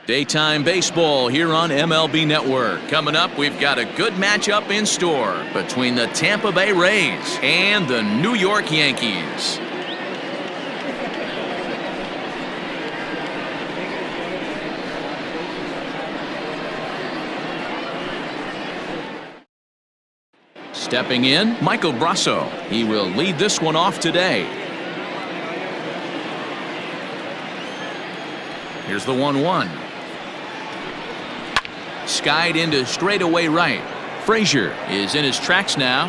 Daytime baseball here on MLB Network. Coming up, we've got a good matchup in store between the Tampa Bay Rays and the New York Yankees. Stepping in, Michael Brasso. He will lead this one off today. Here's the 1-1. Skied into straightaway right. Frazier is in his tracks now,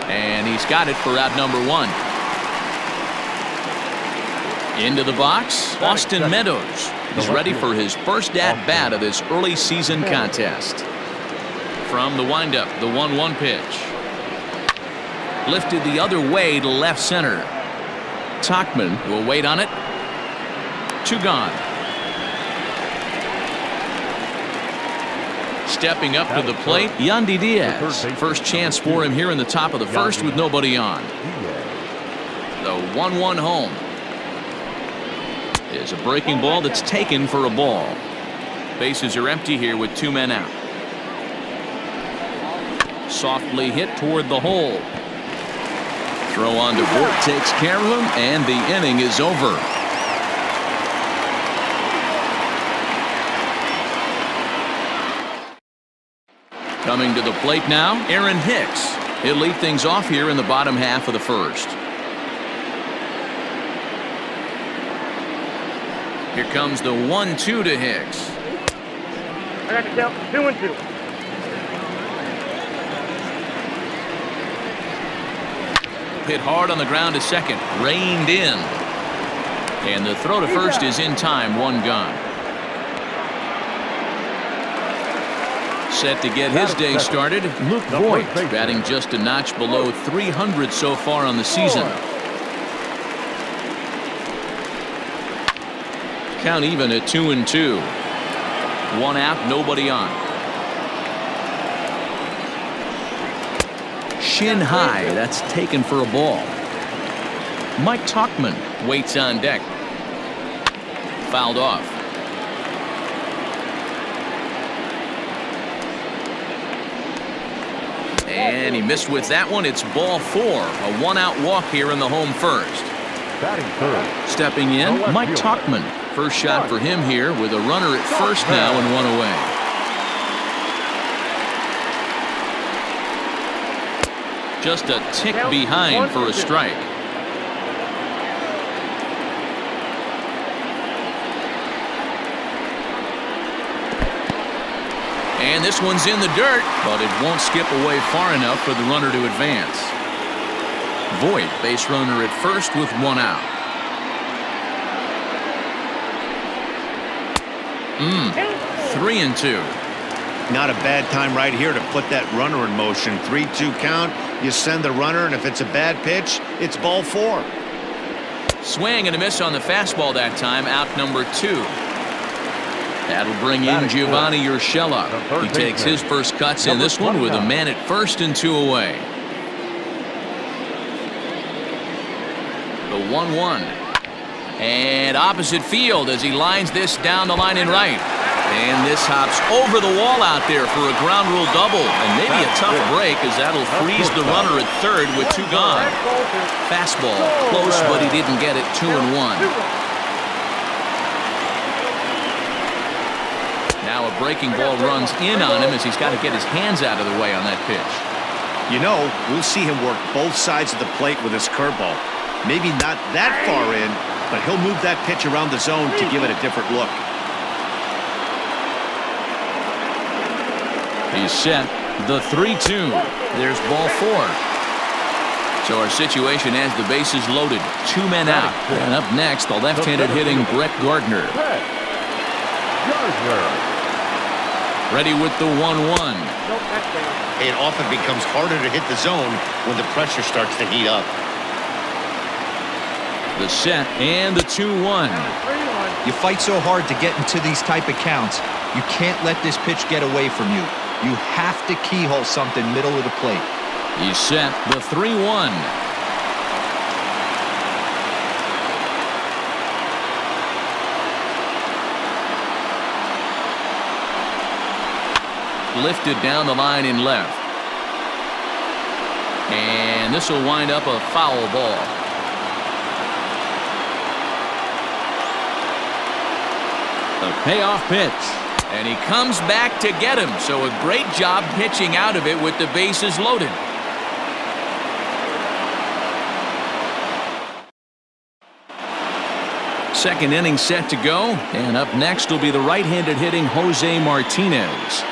and he's got it for out number 1. Into the box, Austin Meadows. He's ready for his first at-bat of this early season contest. From the windup, the 1-1 pitch. Lifted the other way to left center. Tauchman will wait on it. 2 gone. Stepping up to the plate, Yankees. First chance for him here in the top of the first with nobody on. The 1-1 home is a breaking ball that's taken for a ball. Bases are empty here with 2 men out. Softly hit toward the hole. Throw on to Voit takes care of him, and the inning is over. Coming to the plate now, Hicks. He'll lead things off here in the bottom half of the first. Here comes the 1-2 to Hicks. I got to count 2-2. Hit hard on the ground to second. Reined in. And the throw to first is in time. 1 gone. Set to get his day started, Voit, batting just a notch below 300 so far on the season. Count even at 2-2. 1 out, nobody on. Shin high, that's taken for a ball. Mike Tauchman waits on deck. Fouled off. And he missed with that one. It's ball 4. A 1-out walk here in the home first. Stepping in, Mike Tauchman. First shot for him here with a runner at first now and 1 away. Just a tick behind for a strike. And this one's in the dirt, but it won't skip away far enough for the runner to advance. Voit, base runner at first with 1 out. 3-2. Not a bad time right here to put that runner in motion. 3-2 count. You send the runner, and if it's a bad pitch, it's ball 4. Swing and a miss on the fastball that time. Out number 2. That'll bring in Giovanni Urshela. He takes his first cuts in this one with a man at first and 2 away. The 1-1. And opposite field as he lines this down the line in right. And this hops over the wall out there for a ground rule double. And maybe a tough break as that'll freeze the runner at third with 2 gone. Fastball close, but he didn't get it. 2-1. Now a breaking ball runs in on him as he's got to get his hands out of the way on that pitch. You know, we'll see him work both sides of the plate with his curveball. Maybe not that far in, but he'll move that pitch around the zone to give it a different look. He's set. The 3-2. There's ball 4. So our situation has the bases loaded. 2 men out. And up next, the left-handed hitting Brett Gardner. Ready with the 1-1. It often becomes harder to hit the zone when the pressure starts to heat up. The set and the 2-1. You fight so hard to get into these type of counts. You can't let this pitch get away from you. You have to keyhole something middle of the plate. He's set. The 3-1. Lifted down the line in left. And this will wind up a foul ball. The payoff pitch. And he comes back to get him. So a great job pitching out of it with the bases loaded. Second inning set to go. And up next will be the right-handed hitting Jose Martinez.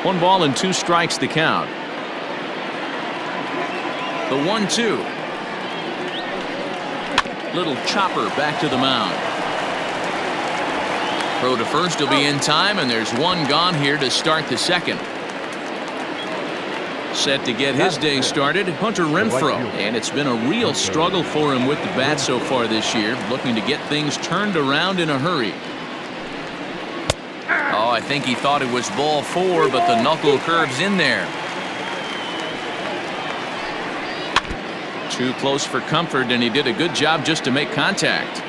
One ball and 2 strikes the count. The 1-2. Little chopper back to the mound. Throw to first will be in time, and there's one gone here to start the second. Set to get his day started, Hunter Renfroe. And it's been a real struggle for him with the bat so far this year, looking to get things turned around in a hurry. Oh, I think he thought it was ball 4, but the knuckle curve's in there. Too close for comfort, and he did a good job just to make contact.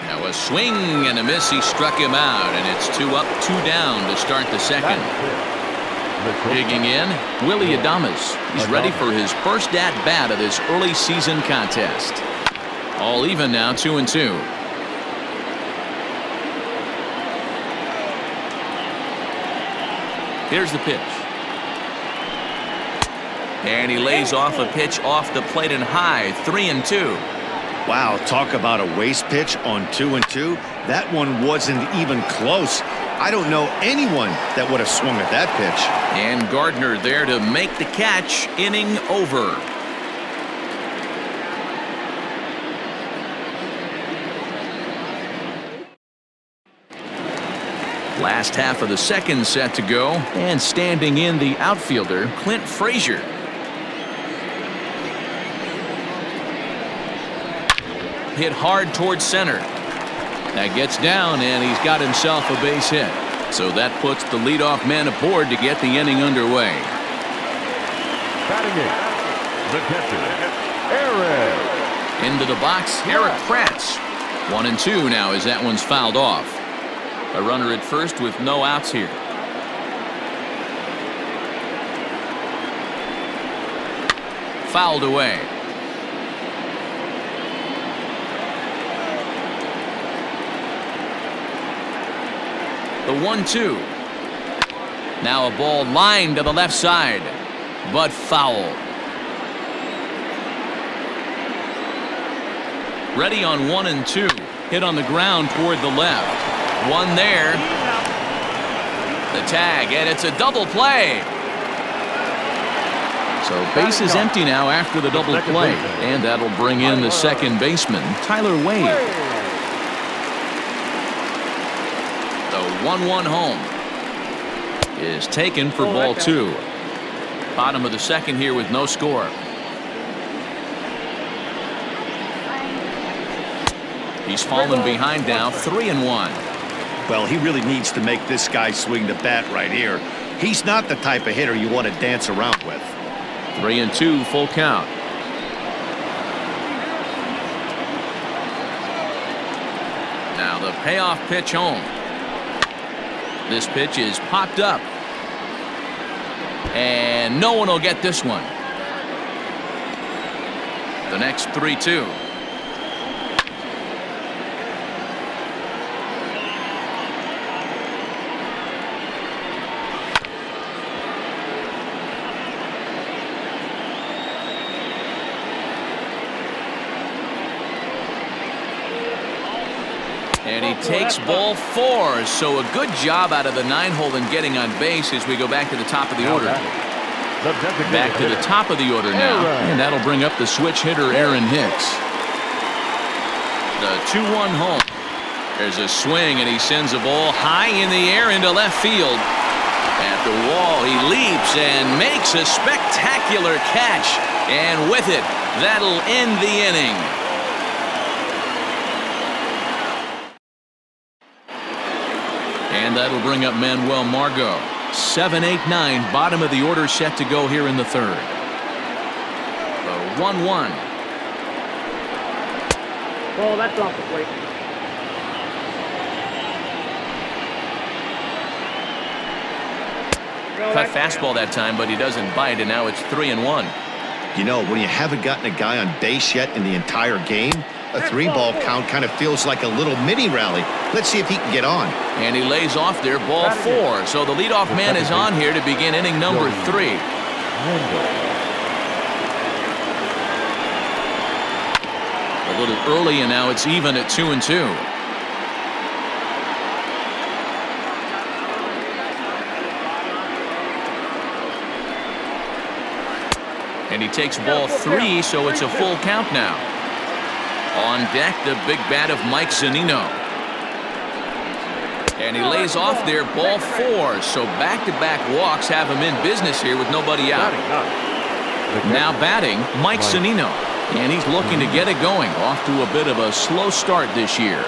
Now a swing and a miss. He struck him out, and it's 2 up, 2 down to start the second. Digging in, Willie Adames. He's ready for his first at-bat of this early season contest. All even now, 2-2. Here's the pitch. And he lays off a pitch off the plate and high, 3-2. Wow, talk about a waste pitch on 2-2. That one wasn't even close. I don't know anyone that would have swung at that pitch. And Gardner there to make the catch. Inning over. Last half of the second set to go, and standing in the outfielder, Clint Frazier. Hit hard towards center. That gets down, and he's got himself a base hit. So that puts the leadoff man aboard to get the inning underway. Batting it, the catcher, Eric. Into the box, Eric Kratz. 1-2 now as that one's fouled off. A runner at first with no outs here. Fouled away. The 1-2. Now a ball lined to the left side, but foul. Ready on 1-2. Hit on the ground toward the left. One there. The tag, and it's a double play. So base is empty now after the double play, and that'll bring in the second baseman, Tyler Wade. The 1-1 home is taken for ball 2. Bottom of the second here with no score. He's fallen behind now, 3-1. Well, he really needs to make this guy swing the bat right here. He's not the type of hitter you want to dance around with. 3-2, full count. Now the payoff pitch home. This pitch is popped up. And no one will get this one. The next 3-2. And he takes ball 4. So a good job out of the 9-hole in getting on base as we go back to the top of the order. Back to the top of the order now. And that'll bring up the switch hitter, Aaron Hicks. The 2-1 home. There's a swing, and he sends a ball high in the air into left field. At the wall, he leaps and makes a spectacular catch. And with it, that'll end the inning. And that'll bring up Manuel Margot. 7-8-9, bottom of the order set to go here in the third. The 1-1. Ball, that's off the plate. Cut fastball that time, but he doesn't bite, and now it's 3-1. You know, when you haven't gotten a guy on base yet in the entire game, a 3-ball count kind of feels like a little mini rally. Let's see if he can get on. And he lays off there, ball 4. So the leadoff man is on here to begin inning number 3. A little early, and now it's even at 2-2. And he takes ball 3, so it's a full count now. On deck, the big bat of Mike Zunino. And he lays off there, ball 4. So back-to-back walks have him in business here with nobody out. Now batting, Mike Zunino. And he's looking to get it going. Off to a bit of a slow start this year.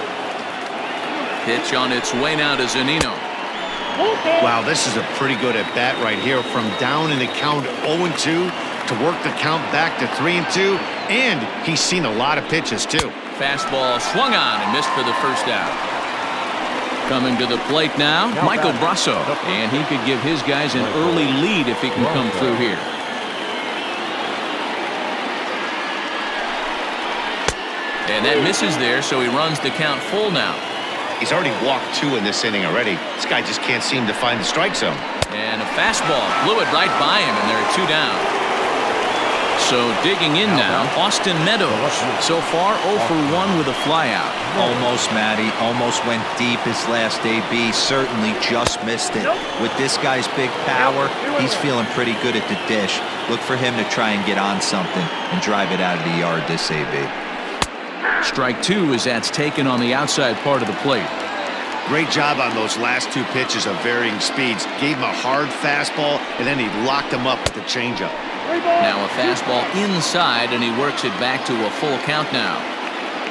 Pitch on its way now to Zunino. Wow, this is a pretty good at-bat right here. From down in the count 0-2 to work the count back to 3-2. And he's seen a lot of pitches, too. Fastball swung on and missed for the first out. Coming to the plate now, Michael Brasso. And he could give his guys an early lead if he can come through here. And that misses there, so he runs the count full now. He's already walked 2 in this inning already. This guy just can't seem to find the strike zone. And a fastball blew it right by him, and there are 2 down. So digging in now, Austin Meadows. So far 0 for 1 with a flyout. Almost, Matty. Almost went deep his last AB. Certainly just missed it. With this guy's big power, he's feeling pretty good at the dish. Look for him to try and get on something and drive it out of the yard this AB. Strike 2 as that's taken on the outside part of the plate. Great job on those last 2 pitches of varying speeds. Gave him a hard fastball, and then he locked him up with the changeup. Now a fastball inside, and he works it back to a full count now.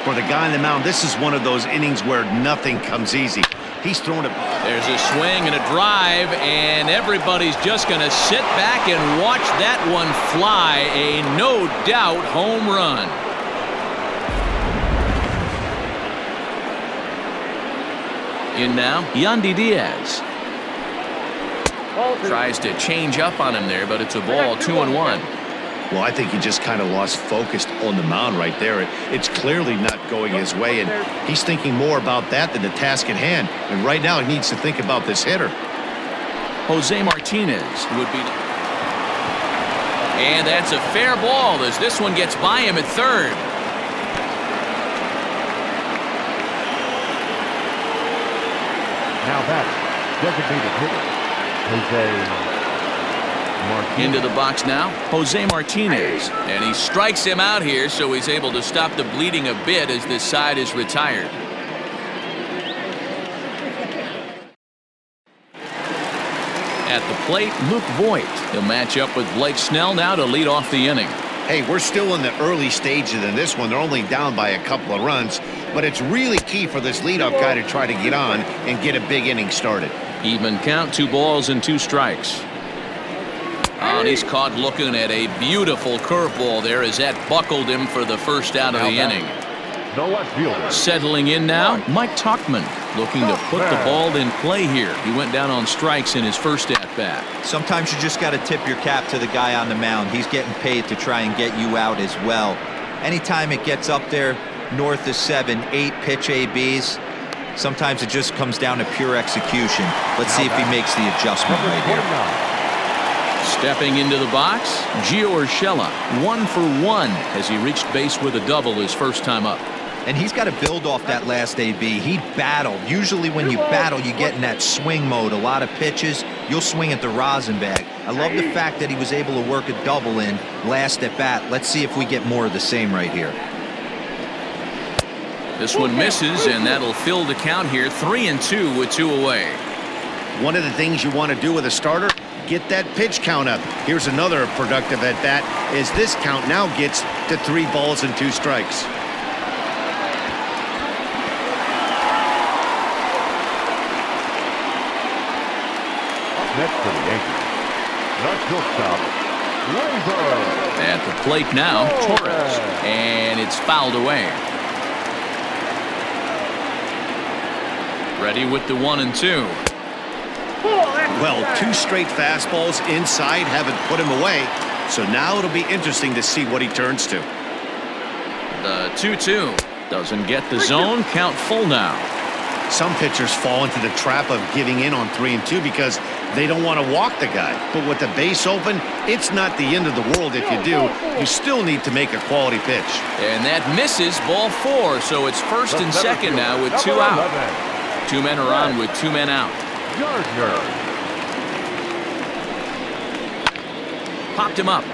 For the guy on the mound, this is one of those innings where nothing comes easy. He's thrown it. There's a swing and a drive, and everybody's just going to sit back and watch that one fly. A no-doubt home run. In now, Yandy Diaz. Tries to change up on him there, but it's a ball, 2-1. Well, I think he just kind of lost focus on the mound right there. It's clearly not going his way, and he's thinking more about that than the task at hand. And right now, he needs to think about this hitter. Jose Martinez would be. And that's a fair ball as this one gets by him at third. Now back, designated hitter, Jose Martinez. Into the box now, Jose Martinez. And he strikes him out here, so he's able to stop the bleeding a bit as this side is retired. At the plate, Luke Voigt. He'll match up with Blake Snell now to lead off the inning. Hey, we're still in the early stages in this one. They're only down by a couple of runs, but it's really key for this leadoff guy to try to get on and get a big inning started. Even count, 2 balls and 2 strikes. Oh, and he's caught looking at a beautiful curveball there as that buckled him for the first out of the inning. The left fielder. Settling in now, Mike Tauchman looking to put the ball in play here. He went down on strikes in his first at-bat. Sometimes you just got to tip your cap to the guy on the mound. He's getting paid to try and get you out as well. Anytime it gets up there north of 7, 8 pitch ABs, sometimes it just comes down to pure execution. Let's see if he makes the adjustment right here. Stepping into the box, Gio Urshela, 1 for 1 as he reached base with a double his first time up. And he's got to build off that last AB. He battled. Usually when you battle, you get in that swing mode. A lot of pitches, you'll swing at the rosin bag. I love the fact that he was able to work a double in last at bat. Let's see if we get more of the same right here. This one misses, and that'll fill the count here, 3-2 with 2 away. One of the things you want to do with a starter, get that pitch count up. Here's another productive at bat as this count now gets to 3 balls and 2 strikes. Next for the Yankees, the shortstop, Frazier. At the plate now, Torres, and it's fouled away. Ready with the 1-2. Well, 2 straight fastballs inside haven't put him away. So now it'll be interesting to see what he turns to. The 2-2 doesn't get the zone. Count full now. Some pitchers fall into the trap of giving in on 3-2 because they don't want to walk the guy. But with the base open, it's not the end of the world if you do. You still need to make a quality pitch. And that misses, ball 4. So it's first and second now with 2 out. 2 men are on with 2 men out. Gardner. Popped him up.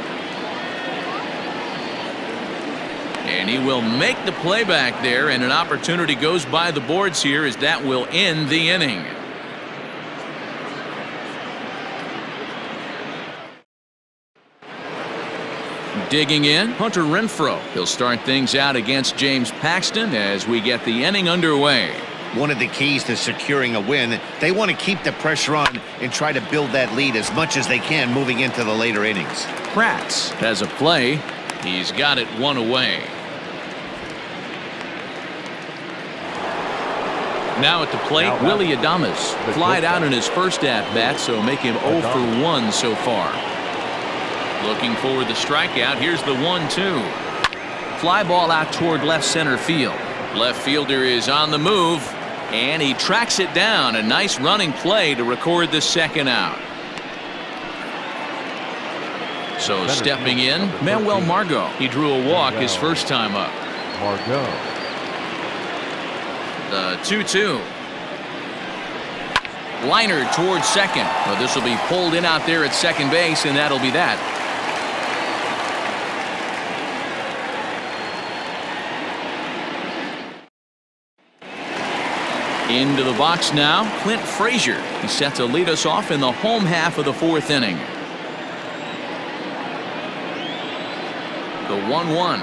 And he will make the play back there, and an opportunity goes by the boards here as that will end the inning. Digging in, Hunter Renfroe. He'll start things out against James Paxton as we get the inning underway. One of the keys to securing a win, they want to keep the pressure on and try to build that lead as much as they can moving into the later innings. Kratz has a play. He's got it 1 away. Now at the plate, Willie Adames flied out in his first at-bat, so make him 0 for 1 so far. Looking for the strikeout. Here's the 1-2. Fly ball out toward left center field. Left fielder is on the move, and he tracks it down. A nice running play to record the second out. So stepping in, Manuel Margot. He drew a walk his first time up. Margot. The 2-2. Liner towards second. Well, this will be pulled in out there at second base, and that'll be that. Into the box now, Clint Frazier. He's set to lead us off in the home half of the 4th inning. The 1-1.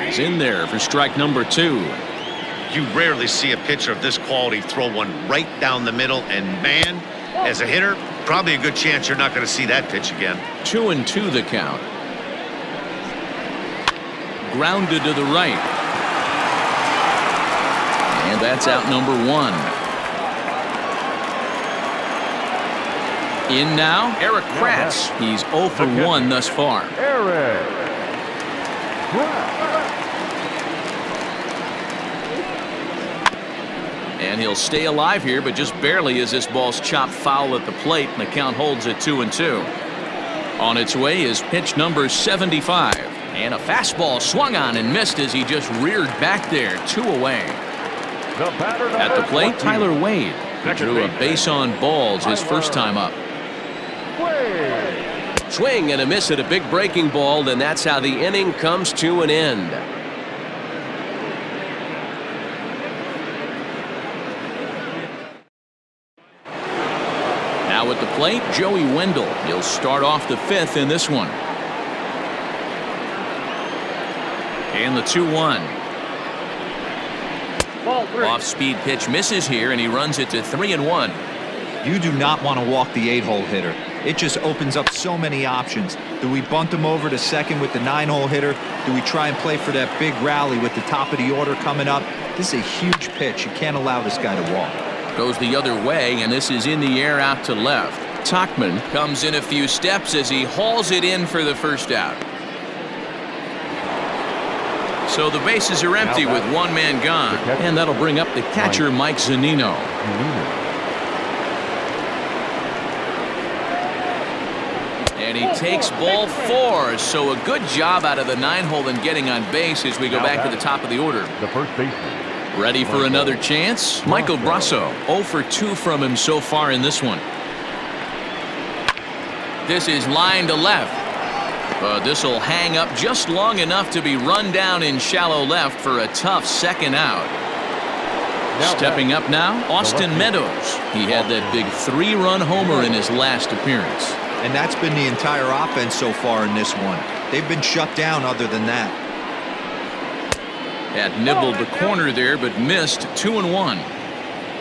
He's in there for strike number 2. You rarely see a pitcher of this quality throw one right down the middle, and man, as a hitter, probably a good chance you're not going to see that pitch again. 2-2 the count. Grounded to the right. And that's out number 1. In now, Eric Kratz. He's 0 for 1 thus far. Eric Kratz. And he'll stay alive here, but just barely as this ball's chopped foul at the plate, and the count holds at 2-2. On its way is pitch number 75. And a fastball swung on and missed as he just reared back there. 2 away. At the plate, Tyler Wade. He drew a base on balls his first time up. Swing and a miss at a big breaking ball, and that's how the inning comes to an end. Now at the plate, Joey Wendell. He'll start off the 5th in this one. And the 2-1. Off-speed pitch misses here, and he runs it to 3-1. You do not want to walk the 8-hole hitter. It just opens up so many options. Do we bunt him over to second with the 9-hole hitter? Do we try and play for that big rally with the top of the order coming up? This is a huge pitch. You can't allow this guy to walk. Goes the other way, and this is in the air out to left. Tachman comes in a few steps as he hauls it in for the first out. So the bases are empty with 1 man gone, and that'll bring up the catcher, Mike Zunino. And he takes ball 4, so a good job out of the 9-hole in getting on base as we go back to the top of the order. The first baseman. Ready for another chance? Michael Brasso, 0 for 2 from him so far in this one. This is line to left. This will hang up just long enough to be run down in shallow left for a tough second out. Stepping up now, Austin Meadows. He had that big 3-run homer in his last appearance. And that's been the entire offense so far in this one. They've been shut down other than that. Had nibbled the corner there, but missed. 2-1.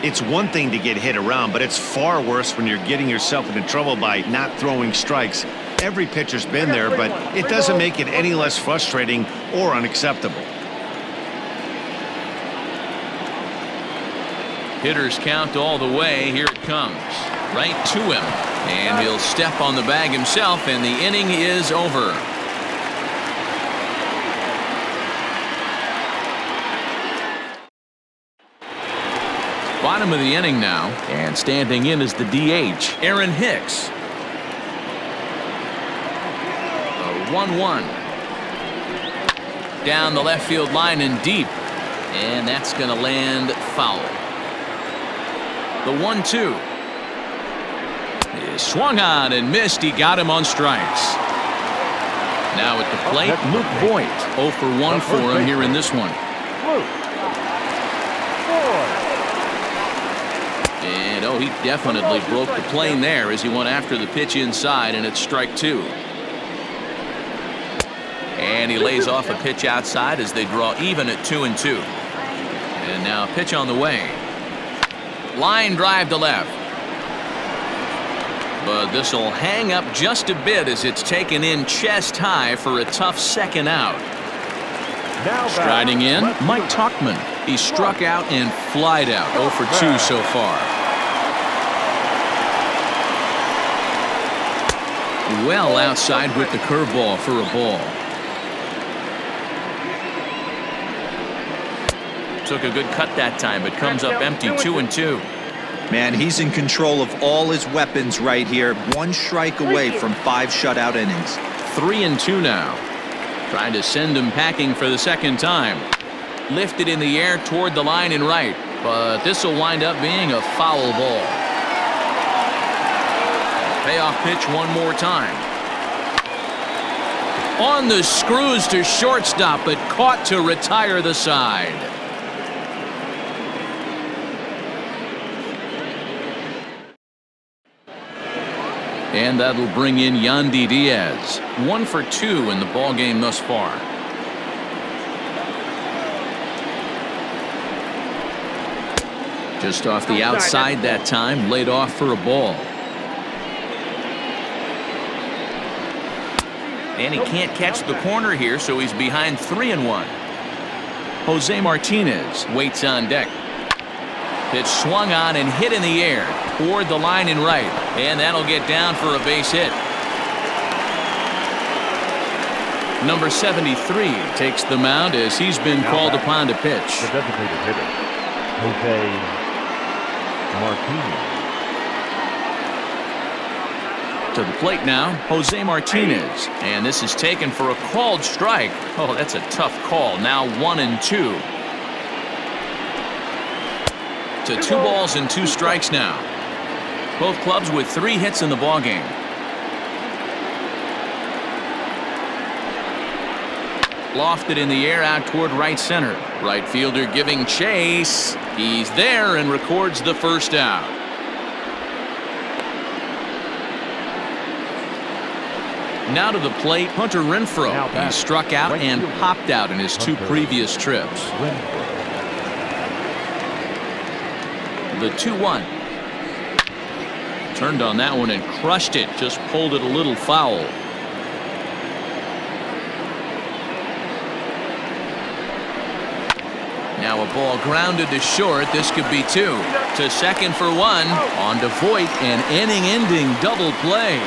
It's one thing to get hit around, but it's far worse when you're getting yourself into trouble by not throwing strikes. Every pitcher's been there, but it doesn't make it any less frustrating or unacceptable. Hitters count all the way. Here it comes. Right to him. And he'll step on the bag himself, and the inning is over. Bottom of the inning now, and standing in is the DH, Aaron Hicks. A 1-1. Down the left field line and deep, and that's going to land foul. The 1-2 is swung on and missed. He got him on strikes. Now at the plate, Luke Voigt. 0 for 1 for him here in this one. And he definitely broke the plane there as he went after the pitch inside, and it's strike 2. And he lays off a pitch outside as they draw even at 2-2. And now pitch on the way. Line drive to left. But this will hang up just a bit as it's taken in chest high for a tough second out. Striding in, Mike Tuchman. He struck out and flied out. 0 for 2 so far. Well outside with the curveball for a ball. Took a good cut that time, but comes up empty. 2-2. Man, he's in control of all his weapons right here. 1 strike away from 5 shutout innings. 3-2 now. Trying to send him packing for the second time. Lifted in the air toward the line and right, but this will wind up being a foul ball. Payoff pitch one more time. On the screws to shortstop, but caught to retire the side. And that'll bring in Yandy Diaz. 1 for 2 in the ballgame thus far. Just off the outside that time, laid off for a ball. And he can't catch the corner here, so he's behind 3-1. Jose Martinez waits on deck. Pitch swung on and hit in the air toward the line and right, and that'll get down for a base hit. Number 73 takes the mound as he's been called upon to pitch. The designated hitter, Jose Martinez. To the plate now, Jose Martinez, and this is taken for a called strike. Oh, that's a tough call. Now 1-2. To 2 balls and 2 strikes now. Both clubs with 3 hits in the ballgame. Lofted in the air out toward right center. Right fielder giving chase. He's there and records the first out. Now to the plate, Hunter Renfroe. He struck out and popped out in his 2 previous trips. The 2-1. Turned on that one and crushed it. Just pulled it a little foul. Now a ball grounded to short. This could be 2. To second for 1. On to Voigt, an inning-ending double play.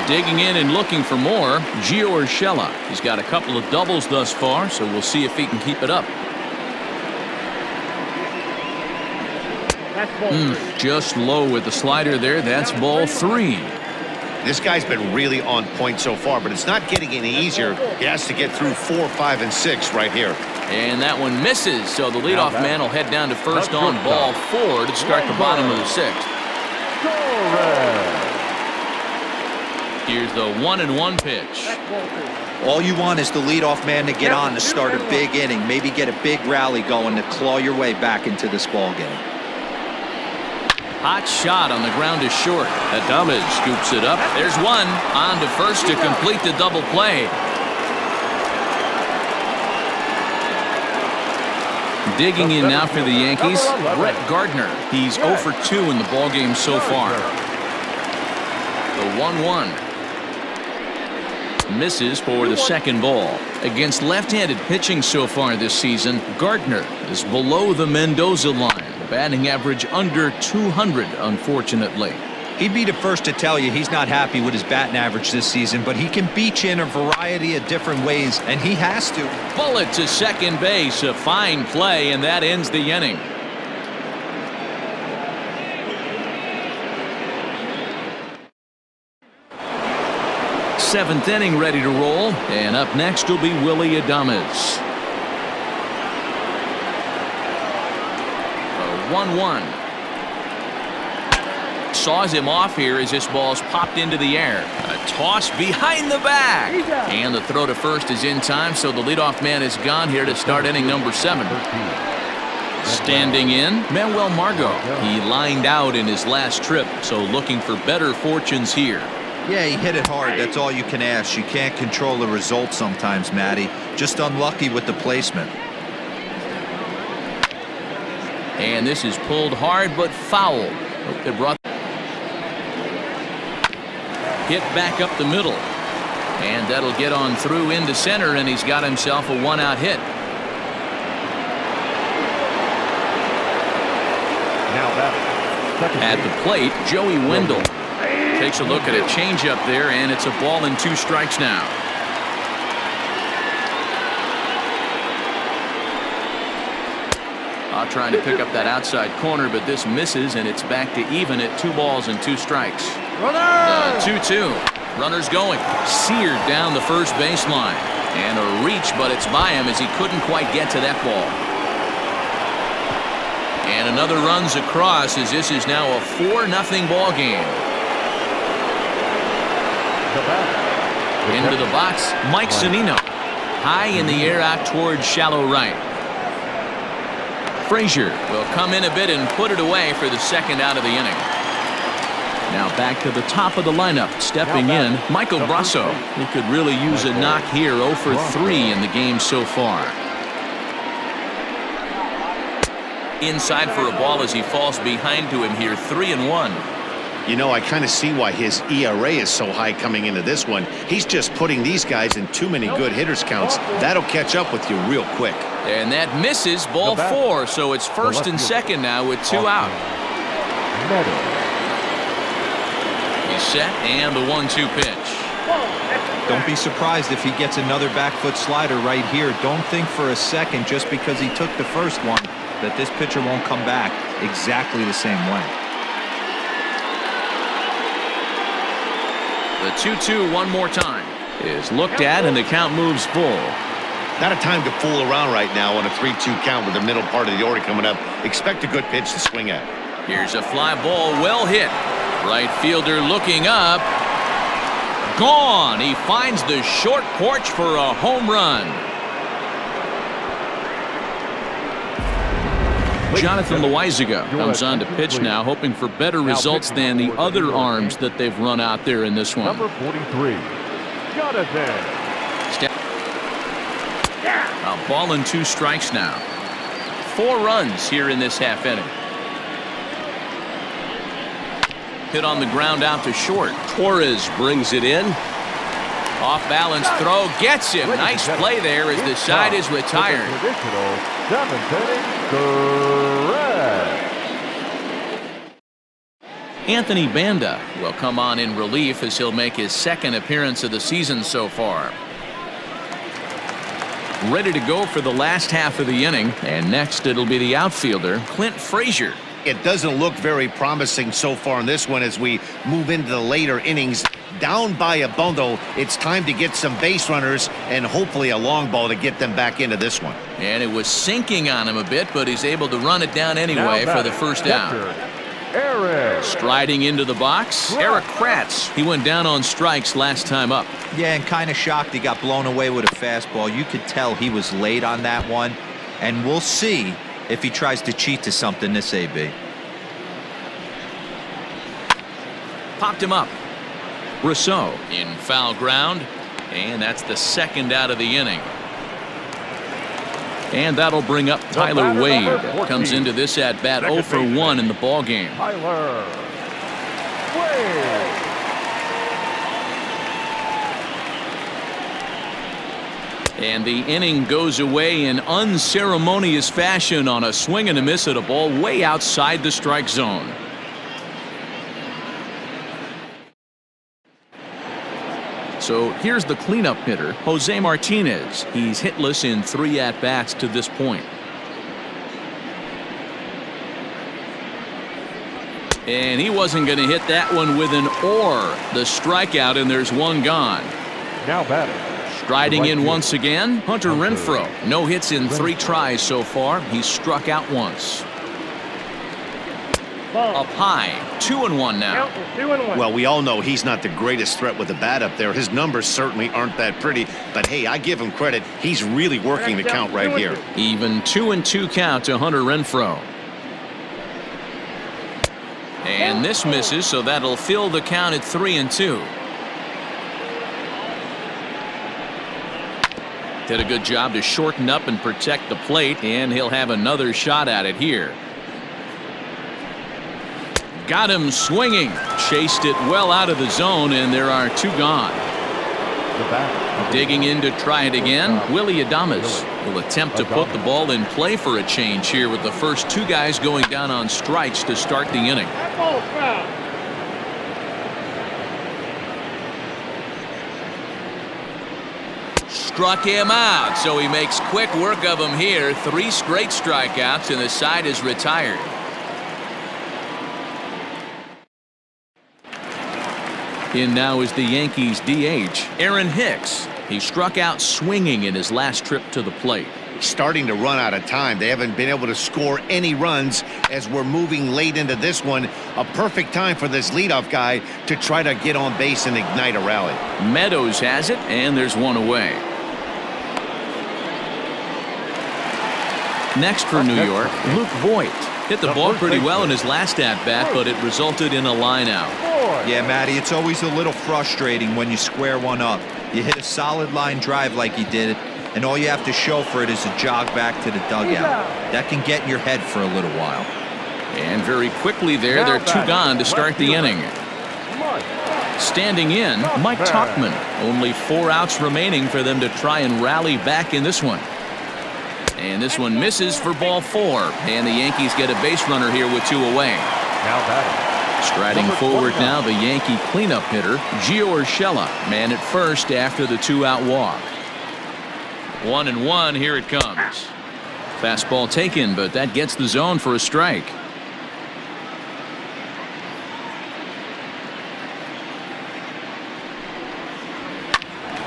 Digging in and looking for more, Gio Urshela. He's got a couple of doubles thus far, so we'll see if he can keep it up. Just low with the slider there. That's ball 3. This guy's been really on point so far, but it's not getting any easier. He has to get through 4, 5, and 6 right here. And that one misses, so the leadoff man will head down to first on ball 4 to start the bottom of the 6th. Here's the 1-1 pitch. All you want is the leadoff man to get on to start a big inning, maybe get a big rally going to claw your way back into this ball game. Hot shot on the ground is short. Adames scoops it up. There's one. On to first to complete the double play. Digging in now for the Yankees, Brett Gardner. He's 0 for 2 in the ballgame so far. The 1-1. Just misses for the second ball. Against left-handed pitching so far this season, Gardner is below the Mendoza line. Batting average under 200, unfortunately. He'd be the first to tell you he's not happy with his batting average this season, but he can beat you in a variety of different ways, and he has to. Bullet to second base, a fine play, and that ends the inning. Seventh inning ready to roll, and up next will be Willie Adames. 1-1. Saws him off here as this ball's popped into the air. A toss behind the back. And the throw to first is in time, so the leadoff man is gone here to start inning number 7. Standing in, Manuel Margot. He lined out in his last trip, so looking for better fortunes here. Yeah, he hit it hard. That's all you can ask. You can't control the result sometimes, Matty. Just unlucky with the placement. And this is pulled hard but foul. They brought hit back up the middle. And that'll get on through into center, and he's got himself a 1-out hit. Now batting. At the plate, Joey Wendell takes a look at a changeup there, and it's a ball and 2 strikes now. Trying to pick up that outside corner, but this misses, and it's back to even at 2 balls and 2 strikes. The 2-2. Runner's going. Seared down the first baseline. And a reach, but it's by him as he couldn't quite get to that ball. And another runs across as this is now a 4-0 ball game. Into the box, Mike Zunino. High in the air out towards shallow right. Frazier will come in a bit and put it away for the second out of the inning. Now back to the top of the lineup. Stepping in, Michael Brasso. He could really use a knock here. 0 for 3 in the game so far. Inside for a ball as he falls behind to him here. 3-1. You know, I kind of see why his ERA is so high coming into this one. He's just putting these guys in too many good hitters counts. That'll catch up with you real quick. And that misses, ball 4, so it's first and second now with 2 out. He's set, and the 1-2 pitch. Don't be surprised if he gets another back foot slider right here. Don't think for a second, just because he took the first one, that this pitcher won't come back exactly the same way. The 2-2 one more time is looked at, and the count moves full. Not a time to fool around right now on a 3-2 count with the middle part of the order coming up. Expect a good pitch to swing at. Here's a fly ball, well hit. Right fielder looking up. Gone. He finds the short porch for a home run. Jonathan Loaizaga comes on to pitch now, hoping for better results than the other arms that they've run out there in this one. Number 43, Jonathan. A ball and 2 strikes now. 4 runs here in this half inning. Hit on the ground out to short. Torres brings it in. Off balance throw, gets him. Nice play there as the side is retired. Anthony Banda will come on in relief as he'll make his 2nd appearance of the season so far. Ready to go for the last half of the inning, and next it'll be the outfielder, Clint Frazier. It doesn't look very promising so far in this one as we move into the later innings. Down by a bundle, it's time to get some base runners and hopefully a long ball to get them back into this one. And it was sinking on him a bit, but he's able to run it down anyway for the first out. Striding into the box, Eric Kratz. He went down on strikes last time up. Yeah, and kind of shocked he got blown away with a fastball. You could tell he was late on that one, and we'll see if he tries to cheat to something this AB. Popped him up. Brasso in foul ground, and that's the 2nd out of the inning. And that'll bring up Tyler Wade. Comes into this at bat 0 for 1 in the ball game. Tyler Wade. And the inning goes away in unceremonious fashion on a swing and a miss at a ball way outside the strike zone. So here's the cleanup hitter, Jose Martinez. He's hitless in 3 at-bats to this point. And he wasn't going to hit that one with an or. The strikeout, and there's one gone. Now batting. Striding in once again, Hunter Renfroe. No hits in 3 tries so far. He's struck out once. Up high, 2-1 now. 2-1. Well, we all know he's not the greatest threat with the bat up there. His numbers certainly aren't that pretty. But hey, I give him credit. He's really working the count right here. Even 2-2 count to Hunter Renfroe. And this misses, so that'll fill the count at 3-2. Did a good job to shorten up and protect the plate, and he'll have another shot at it here. Got him swinging. Chased it well out of the zone, and there are 2 gone. Digging in to try it again, Willie Adames will attempt to put the ball in play for a change here with the first 2 guys going down on strikes to start the inning. Struck him out, so he makes quick work of him here. 3 straight strikeouts, and the side is retired. In now is the Yankees DH, Aaron Hicks. He struck out swinging in his last trip to the plate. Starting to run out of time. They haven't been able to score any runs as we're moving late into this one. A perfect time for this leadoff guy to try to get on base and ignite a rally. Meadows has it, and there's 1 away. Next for New York, Luke Voigt. Hit the ball pretty well in his last at-bat, but it resulted in a line-out. Yeah, Matty, it's always a little frustrating when you square one up. You hit a solid line drive like he did, and all you have to show for it is a jog back to the dugout. That can get in your head for a little while. And very quickly there, they're 2 gone to start the inning. Standing in, Mike Tauchman. Only 4 outs remaining for them to try and rally back in this one. And this one misses for ball 4. And the Yankees get a base runner here with 2 away. Now batting. Striding forward now, the Yankee cleanup hitter, Gio Urshela. Man at first after the 2-out walk. 1-1, here it comes. Fastball taken, but that gets the zone for a strike.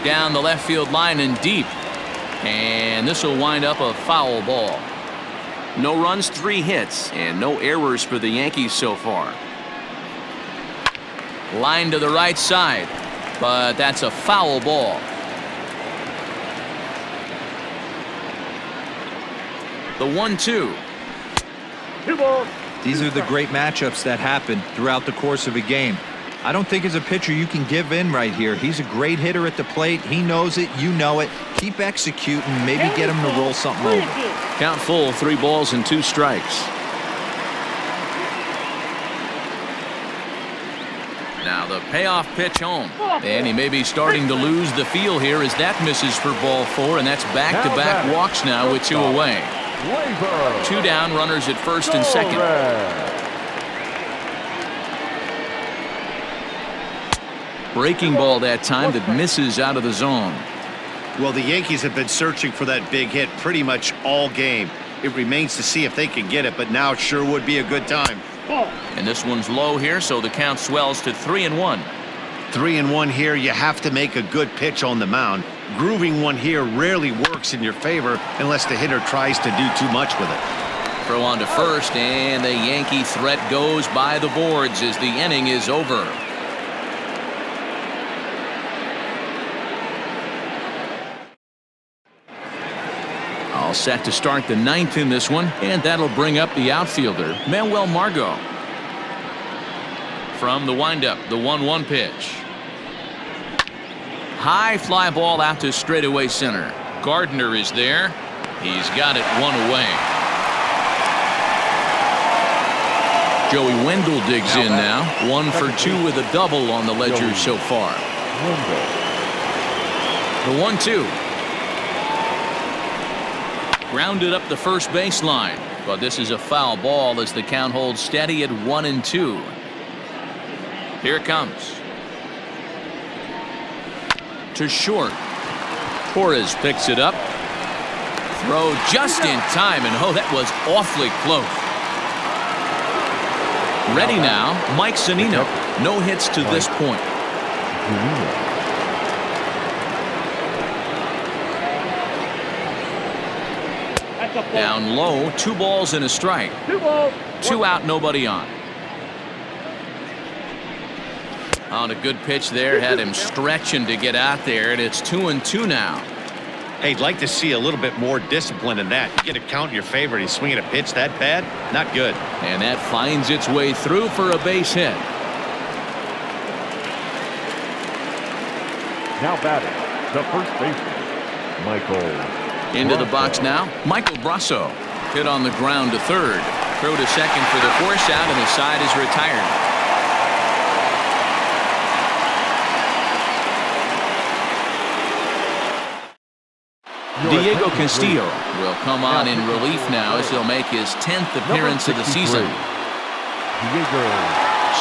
Down the left field line and deep. And this will wind up a foul ball. No runs, 3 hits, and no errors for the Yankees so far. Line to the right side, but that's a foul ball. The 1-2. 2 balls. These are the great matchups that happen throughout the course of a game. I don't think as a pitcher you can give in right here. He's a great hitter at the plate. He knows it. You know it. Keep executing. Maybe get him to roll something over. Count full, 3 balls and 2 strikes. Now the payoff pitch home. And he may be starting to lose the feel here as that misses for ball 4, and that's back-to-back walks now with 2 away. 2 down, runners at first and second. Breaking ball that time that misses out of the zone. Well, the Yankees have been searching for that big hit pretty much all game. It remains to see if they can get it, but now sure would be a good time. And this one's low here, so the count swells to 3-1. 3-1 here. You have to make a good pitch on the mound. Grooving one here rarely works in your favor unless the hitter tries to do too much with it. Throw on to first, and the Yankee threat goes by the boards as the inning is over. All set to start the 9th in this one, and that'll bring up the outfielder, Manuel Margot. From the windup, the 1-1 pitch. High fly ball out to straightaway center. Gardner is there. He's got it 1 away. Joey Wendell digs in now. 1 for 2 with a double on the ledger so far. The 1-2. Grounded up the first baseline, but this is a foul ball as the count holds steady at 1-2. Here it comes. To short. Torres picks it up. Throw just in time, and oh, that was awfully close. Ready now, Mike Zunino. No hits to this point. Down low, 2 balls and a strike. 2 balls. 2 out, nobody on. On a good pitch there, had him stretching to get out there, and it's 2-2 now. Hey, I'd like to see a little bit more discipline in that. You get a count in your favor, and he's swinging a pitch that bad? Not good. And that finds its way through for a base hit. Now batting, the first baseman, Michael. Into the box now, Michael Brasso. Hit on the ground to third. Throw to second for the force out, and the side is retired. Diego Castillo will come on in relief now as he'll make his 10th appearance of the season.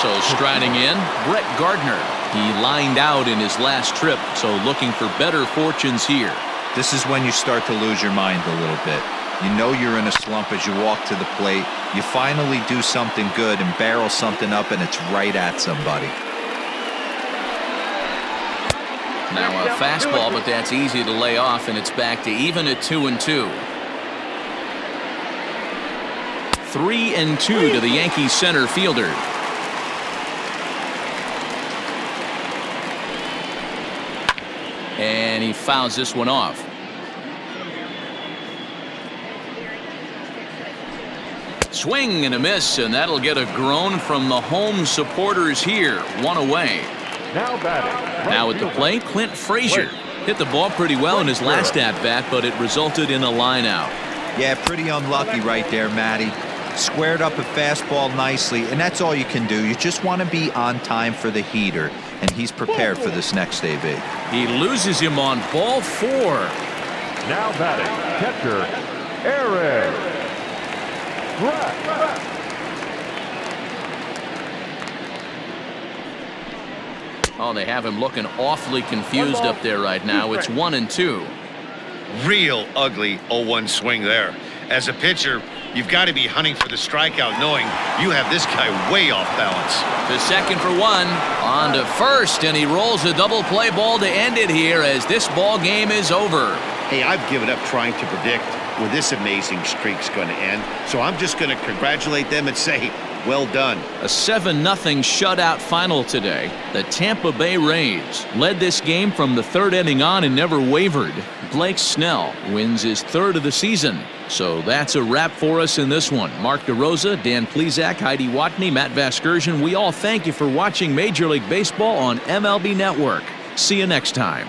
So striding in, Brett Gardner. He lined out in his last trip, so looking for better fortunes here. This is when you start to lose your mind a little bit. You know you're in a slump as you walk to the plate. You finally do something good and barrel something up, and it's right at somebody. Now a fastball, but that's easy to lay off, and it's back to even at 2-2. 3-2 to the Yankees center fielder. And he fouls this one off. Swing and a miss, and that'll get a groan from the home supporters here. 1 away. Now batting. Now at the plate, Clint Frazier. Hit the ball pretty well in his last at-bat, but it resulted in a line out. Yeah, pretty unlucky right there, Matty. Squared up a fastball nicely, and that's all you can do. You just want to be on time for the heater, and he's prepared for this next AB. He loses him on ball 4. Now batting, catcher, Aaron. Oh, they have him looking awfully confused up there right now. It's 1-2. Real ugly 0-1 swing there. As a pitcher, you've got to be hunting for the strikeout, knowing you have this guy way off balance. The second for 1. On to first, and he rolls a double play ball to end it here as this ball game is over. Hey, I've given up trying to predict where this amazing streak's going to end, so I'm just going to congratulate them and say, well done. A 7-0 shutout final today. The Tampa Bay Rays led this game from the 3rd inning on and never wavered. Blake Snell wins his 3rd of the season. So that's a wrap for us in this one. Mark DeRosa, Dan Plesac, Heidi Watney, Matt Vasgersian. We all thank you for watching Major League Baseball on MLB Network. See you next time.